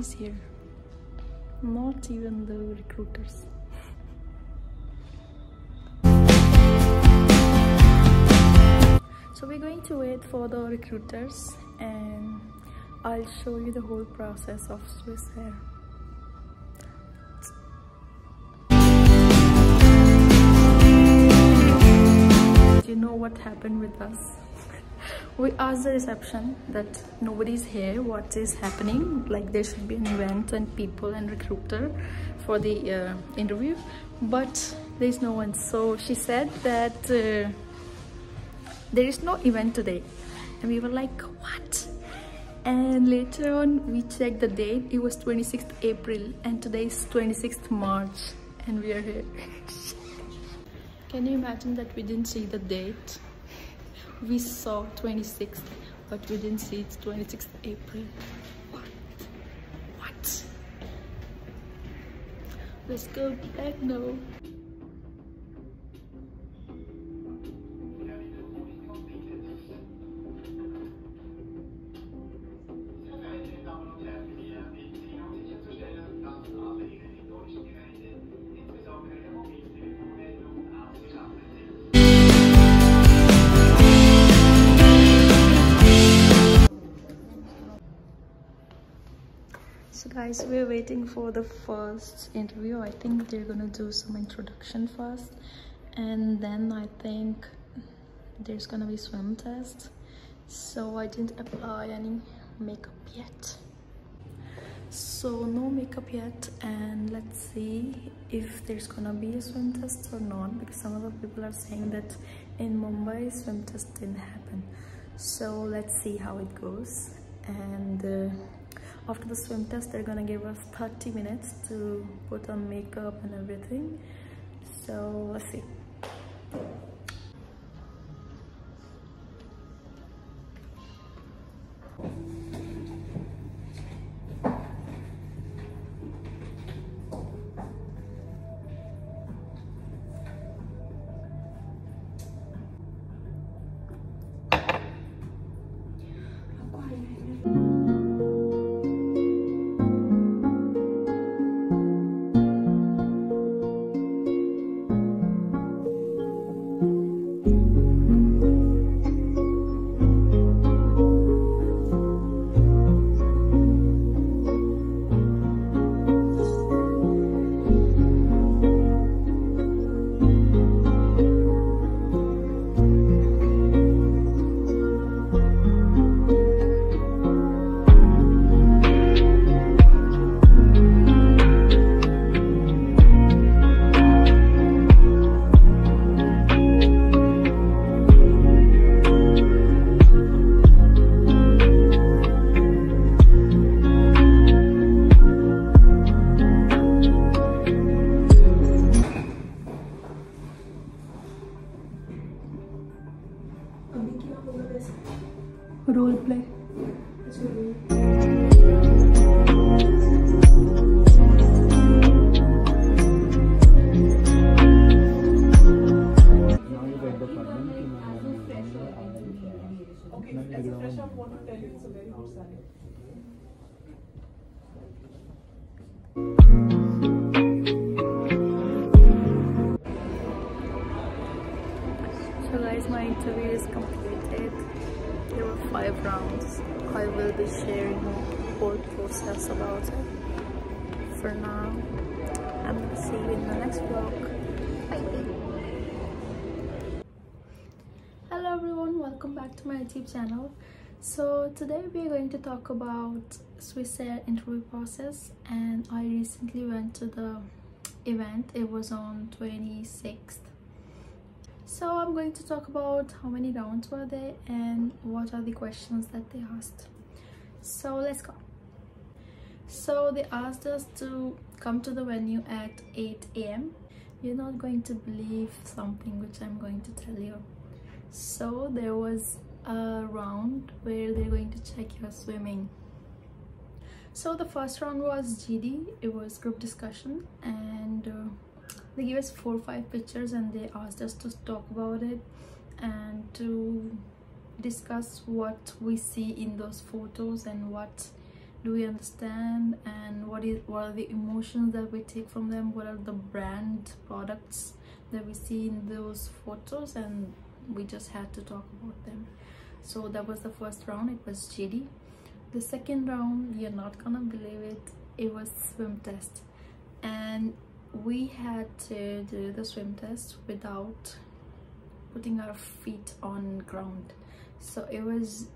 nobody's here, not even the recruiters. So we're going to wait for the recruiters and I'll show you the whole process of Swiss Air. You know what happened with us? We asked the reception that nobody's here, what is happening, like there should be an event and people and recruiter for the interview, but there's no one. So she said that there is no event today, and we were like, what? And later on we checked the date, it was 26th April and today is 26th March and we are here. Can you imagine that we didn't see the date? We saw 26th, but we didn't see it's 26th April. What? Let's go back now. So guys, we're waiting for the first interview. I think they're gonna do some introduction first, and then I think there's gonna be swim test. So I didn't apply any makeup yet. So no makeup yet, and let's see if there's gonna be a swim test or not, because some of the people are saying that in Mumbai swim test didn't happen. So let's see how it goes. And after the swim test, they're gonna give us 30 minutes to put on makeup and everything. So let's see. Role play. So guys, my interview is completed. There were 5 rounds. I will be sharing whole process about it. For now, I'm gonna see you in the next vlog. Bye. Hello everyone, welcome back to my YouTube channel. So today we are going to talk about Swiss Air interview process, and I recently went to the event. It was on 26th. So I'm going to talk about how many rounds were there and what are the questions that they asked. So let's go. So they asked us to come to the venue at 8 AM. You're not going to believe something which I'm going to tell you. So there was a round where they're going to check your swimming. So the first round was GD. It was group discussion, and they gave us 4 or 5 pictures and they asked us to talk about it and to discuss what we see in those photos and what do we understand, and what are the emotions that we take from them, what are the brand products that we see in those photos, and we just had to talk about them. So that was the first round. It was GD. The second round, you're not gonna believe it, it was swim test, and we had to do the swim test without putting our feet on ground. So it was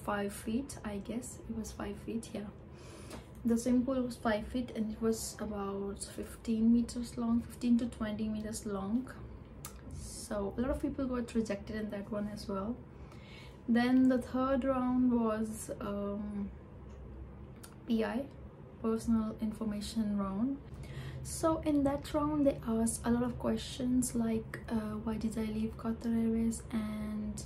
5 feet, I guess it was 5 feet. Yeah, the swimming pool was 5 feet, and it was about 15 meters long, 15 to 20 meters long. So a lot of people got rejected in that one as well. Then the third round was PI, personal information round. So in that round they asked a lot of questions like why did I leave Qatar Airways, and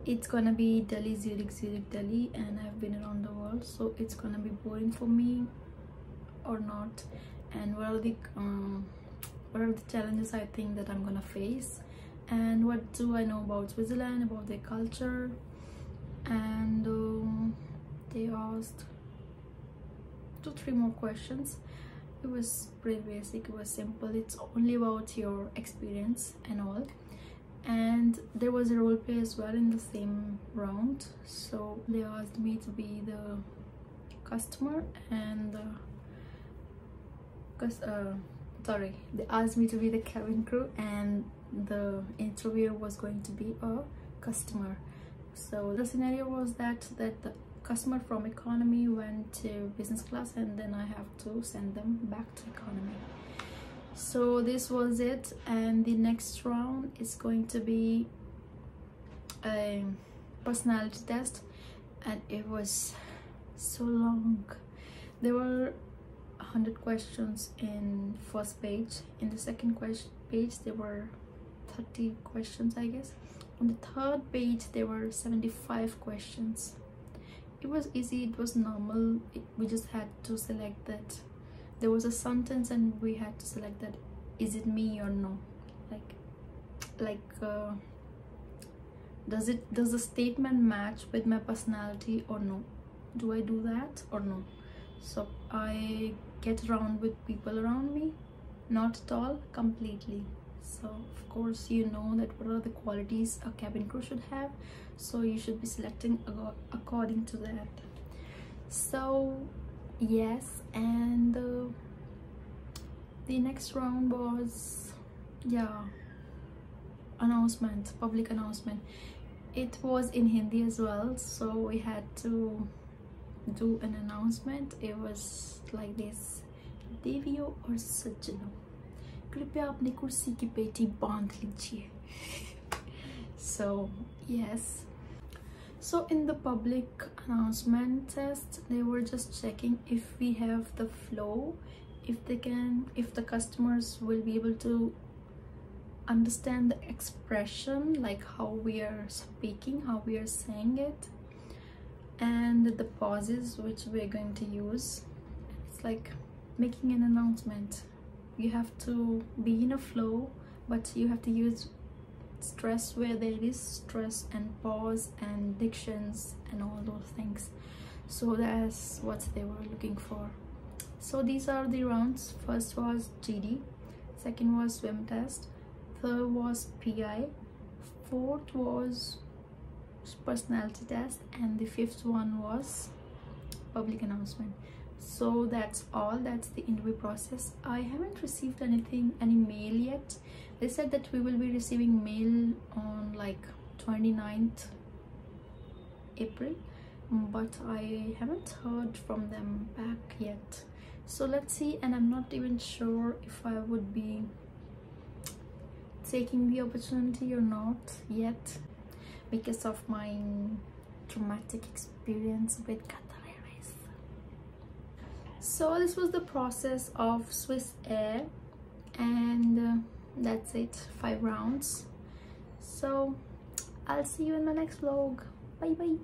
it's gonna be Delhi, Zurich, Zurich, Delhi, and I've been around the world, so it's gonna be boring for me or not, and what are the challenges I think that I'm gonna face, and what do I know about Switzerland, about their culture. And they asked 2-3 more questions. It was pretty basic, it was simple, it's only about your experience and all. And there was a role play as well in the same round. So they asked me to be the customer, and they asked me to be the cabin crew, and the interviewer was going to be a customer. So the scenario was that the customer from economy went to business class, and then I have to send them back to economy. So this was it, and the next round is going to be a personality test, and it was so long. There were 100 questions in first page. In the second page there were 30 questions, I guess. On the third page there were 75 questions. It was easy, it was normal. We just had to select that. There was a sentence and we had to select that, is it me or no, does the statement match with my personality or no, do I do that or no. So I get around with people around me, not at all, completely. So of course you know that what are the qualities a cabin crew should have, so you should be selecting according to that. So yes, and the next round was, yeah, announcement, public announcement. It was in Hindi as well, so we had to do an announcement. It was like this: देवियों और सज्जनों, कृपया अपनी कुर्सी की पेटी बांध लीजिए. So yes, so in the public announcement test they were just checking if we have the flow, if the customers will be able to understand the expression, like how we are speaking, how we are saying it, and the pauses which we're going to use. It's like making an announcement. You have to be in a flow, but you have to use stress where there is stress, and pause and dictions and all those things. So that's what they were looking for. So these are the rounds. First was GD, second was swim test, third was PI, fourth was personality test, and the fifth one was public announcement. So that's all, that's the interview process. I haven't received any mail yet. They said that we will be receiving mail on like 29th April, but I haven't heard from them back yet. So let's see, and I'm not even sure if I would be taking the opportunity or not yet, because of my traumatic experience with Qatar Airways. So this was the process of Swiss Air, and that's it, 5 rounds. So I'll see you in my next vlog. Bye bye.